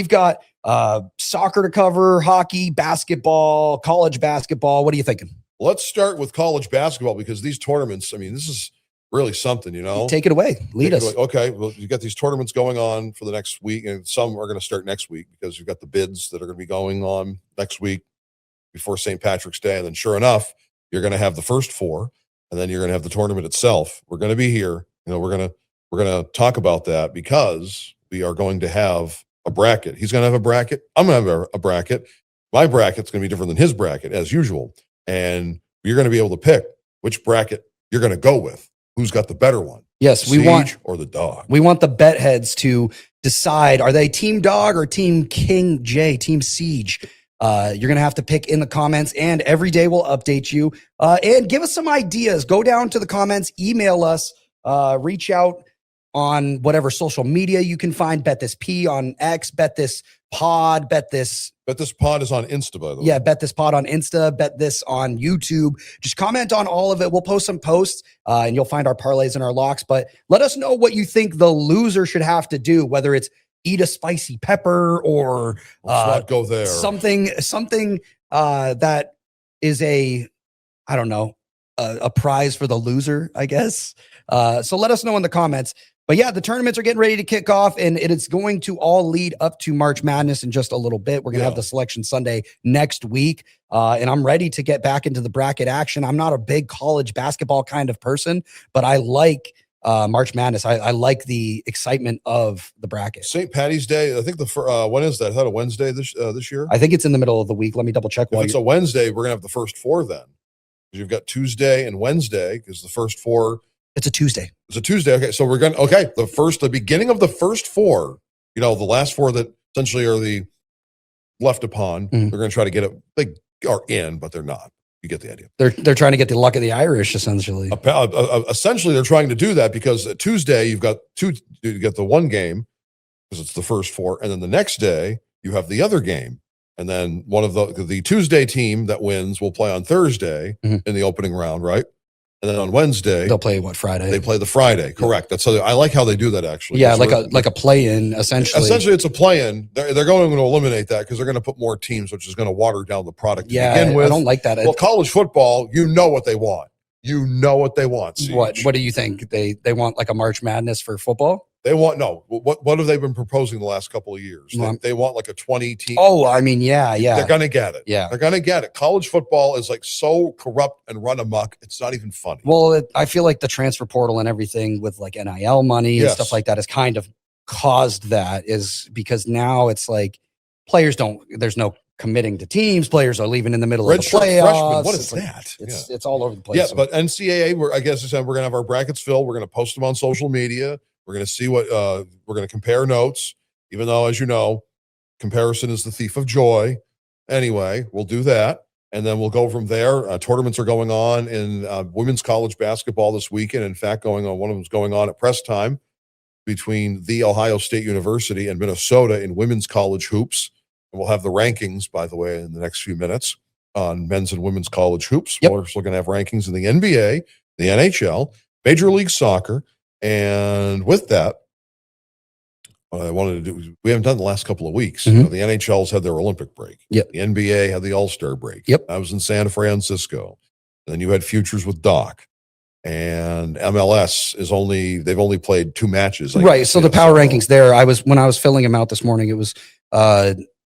We've got soccer to cover, hockey, basketball, college basketball. What are you thinking? Let's start with college basketball because these tournaments, I mean, this is really something, you know. Take it away. Lead us. Okay. Well, you got these tournaments going on for the next week, and some are going to start next week because you've got the bids that are going to be going on next week before St. Patrick's Day. And then sure enough, you're going to have the first four, and then you're going to have the tournament itself. We're going to be here. You know, we're going to talk about that because we are going to have a bracket. He's going to have a bracket. I'm going to have a bracket. My bracket's going to be different than his bracket as usual. And you're going to be able to pick which bracket you're going to go with. Who's got the better one? Yes, we want or the dog. We want the bet heads to decide: are they Team Dog or Team King J, Team Siege? You're going to have to pick in the comments, and every day we'll update you. And give us some ideas. Go down to the comments, email us, reach out on whatever social media you can find. Bet This P on X, Bet This Pod, Bet This Pod is on Insta, by the way. Yeah, Bet This Pod on Insta, Bet This on YouTube. Just comment on all of it. We'll post some posts, and you'll find our parlays and our locks. But let us know what you think the loser should have to do, whether it's eat a spicy pepper or let's not go there. Something that is a prize for the loser, I guess. So let us know in the comments. But yeah, the tournaments are getting ready to kick off, and it is going to all lead up to March Madness in just a little bit. We're going to have the Selection Sunday next week, and I'm ready to get back into the bracket action. I'm not a big college basketball kind of person, but I like March Madness. I like the excitement of the bracket. St. Patty's Day, I think when is that? Is that a Wednesday this year? I think it's in the middle of the week. Let me double check. If it's a Wednesday, we're going to have the first four then. You've got Tuesday and Wednesday because the first four. It's a Tuesday. It's a Tuesday. Okay, so the beginning of the first four, the last four that essentially are the left upon, they're going to try to get it. They are in, but they're not. You get the idea. They're trying to get the luck of the Irish, essentially. Essentially, they're trying to do that because Tuesday you get the one game because it's the first four, and then the next day you have the other game, and then one of the Tuesday team that wins will play on Thursday in the opening round, right? And then on Wednesday they'll play Friday. They play the Friday, correct? That's how I like how they do that actually. Yeah, like a play-in essentially. Essentially, it's a play-in. They're going to eliminate that because they're going to put more teams, which is going to water down the product. Yeah, to begin with. I don't like that. Well, college football, you know what they want. You know what they want. Siege. What do you think? They want like a March Madness for football? They want What have they been proposing the last couple of years? They want like a 20 team. Oh, I mean, yeah. They're gonna get it. Yeah, they're gonna get it. College football is like so corrupt and run amok. It's not even funny. Well, I feel like the transfer portal and everything with like NIL money and stuff like that has kind of caused that. Is because now it's like players don't. There's no committing to teams. Players are leaving in the middle of the playoffs. Freshman. What is that? It's all over the place. Yeah, but NCAA, we're going to have our brackets filled. We're going to post them on social media. We're going to see what we're going to compare notes, even though, as you know, comparison is the thief of joy. Anyway, we'll do that. And then we'll go from there. Tournaments are going on in women's college basketball this weekend. In fact, one of them is going on at press time between The Ohio State University and Minnesota in women's college hoops. And we'll have the rankings, by the way, in the next few minutes on men's and women's college hoops. Yep. We're also going to have rankings in the NBA, the NHL, Major League Soccer. And with that, what I wanted to do, we haven't done the last couple of weeks. The NHL's had their Olympic break. Yep. The NBA had the All-Star break. Yep. I was in San Francisco. And then you had Futures with Doc. And MLS they've only played 2 matches. Right. So the power rankings there, when I was filling them out this morning, it was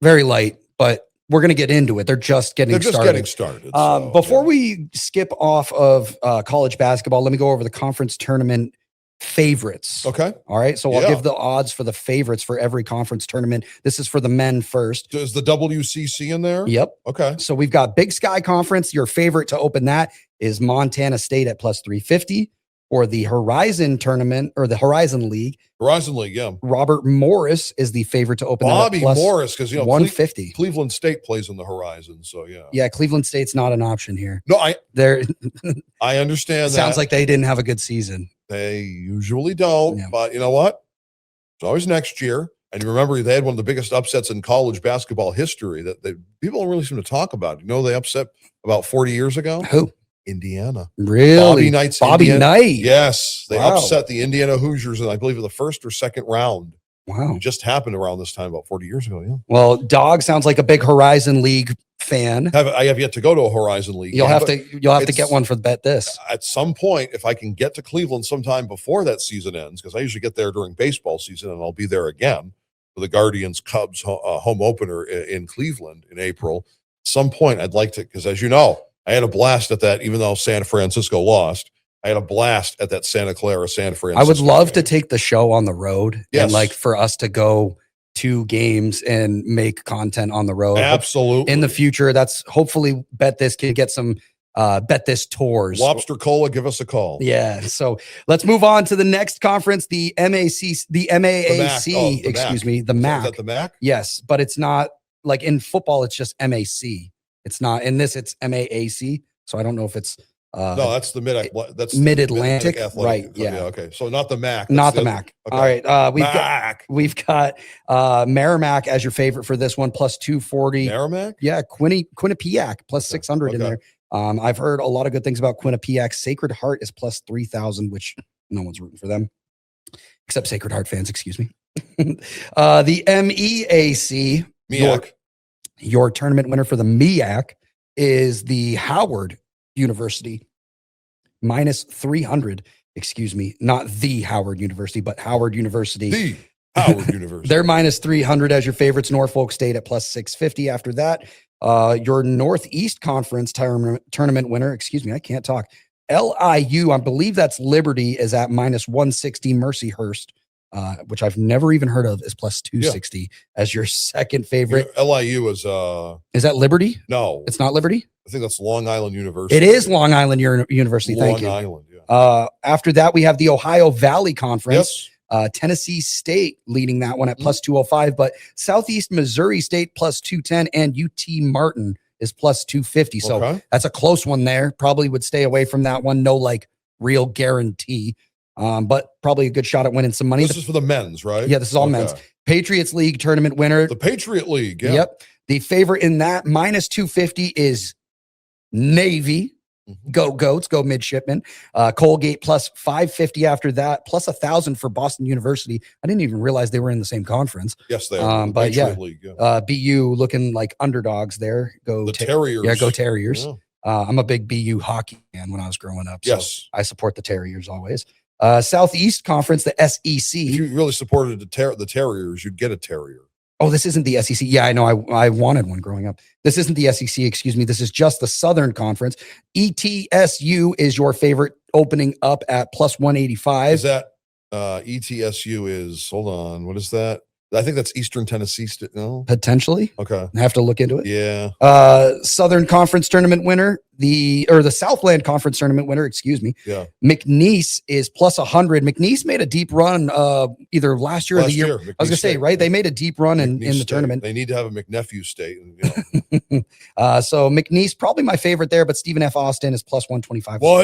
very light, but we're going to get into it. They're just getting started. Before we skip off of college basketball, let me go over the conference tournament favorites. Okay. All right. So I'll give the odds for the favorites for every conference tournament. This is for the men first. Is the WCC in there? Yep. Okay. So we've got Big Sky Conference. Your favorite to open that is Montana State at plus 350. Or the Horizon tournament or the Horizon League. Horizon League, yeah. Robert Morris is the favorite to open Bobby Morris, because 150. Cleveland State plays in the Horizon, so yeah. Yeah, Cleveland State's not an option here. No, I understand that. Sounds like they didn't have a good season. They usually don't, but you know what? It's always next year. And you remember they had one of the biggest upsets in college basketball history that people don't really seem to talk about. You know, they upset about 40 years ago. Who? Indiana. Really? Bobby Knight. Yes. They upset the Indiana Hoosiers in, I believe, in the first or second round Wow. It just happened around this time about 40 years ago. Yeah. Well, Dog sounds like a big Horizon League fan. I have yet to go to a Horizon League. You'll game, have to get one for the Bet This. At some point, if I can get to Cleveland sometime before that season ends, because I usually get there during baseball season, and I'll be there again for the Guardians Cubs home opener in Cleveland in April. At some point, I'd like to, because as you know, I had a blast at that, even though San Francisco lost. I had a blast at that Santa Clara, San Francisco. I would love to take the show on the road Yes. and like for us to go to games and make content on the road. Absolutely. In the future, that's hopefully Bet This can get some Bet This tours. Lobster Cola, give us a call. Yeah. So let's move on to the next conference, the MAAC, the MAC. Is that the MAC? Yes, but it's not like in football, it's just MAC. It's not in this, it's MAAC. So I don't know if it's no, that's the Mid-Atlantic, Athletic. right? Yeah. Okay. So not the MAC. Not the MAC. Okay. All right. We've MAC. got Merrimack as your favorite for this one, plus 240. Merrimack? Yeah, Quinnipiac plus 600 in there. I've heard a lot of good things about Quinnipiac. Sacred Heart is plus 3,000, which no one's rooting for them except Sacred Heart fans. Excuse me. The MEAC, your tournament winner for the MEAC is the Howard University, minus 300. Excuse me, not the Howard University, but Howard University. The Howard University. They're minus 300 as your favorites. Norfolk State at plus 650. After that, your Northeast Conference tournament winner, excuse me, I can't talk. LIU, I believe that's Liberty, is at minus 160. Mercyhurst, which I've never even heard of, is plus 260 as your second favorite. LIU is that Liberty? No, it's not Liberty. I think that's Long Island University. It is Long Island University. Thank you. Long Island, yeah. After that, we have the Ohio Valley Conference. Yes. Tennessee State leading that one at plus 205, but Southeast Missouri State plus 210 and UT Martin is plus 250. So that's a close one there. Probably would stay away from that one. No, like real guarantee, but probably a good shot at winning some money. This is for the men's, right? Yeah, this is all men's. Patriots League tournament winner. The Patriot League. Yeah. Yep. The favorite in that minus 250 is Navy. Go Goats, go midshipmen. Colgate plus 550 after that, plus 1,000 for Boston University. I didn't even realize they were in the same conference. Yes, they are. But League, BU looking like underdogs there. Go Terriers. Yeah, go Terriers. Yeah. I'm a big BU hockey fan when I was growing up. So yes, I support the Terriers always. Southeast Conference, the SEC. If you really supported the Terriers, you'd get a Terrier. Oh, this isn't the SEC. Yeah, I know. I wanted one growing up. This isn't the SEC. Excuse me. This is just the Southern Conference. ETSU is your favorite, opening up at plus 185. Is that ETSU is, hold on, what is that? I think that's Eastern Tennessee. No, potentially. Okay, I have to look into it. Yeah. Southern Conference tournament winner, the Southland Conference tournament winner. Excuse me. Yeah. McNeese is plus 100. McNeese made a deep run either last year or the year. I was gonna say, right? They made a deep run in the tournament. They need to have a McNephew State. So McNeese probably my favorite there, but Stephen F. Austin is plus 125. What?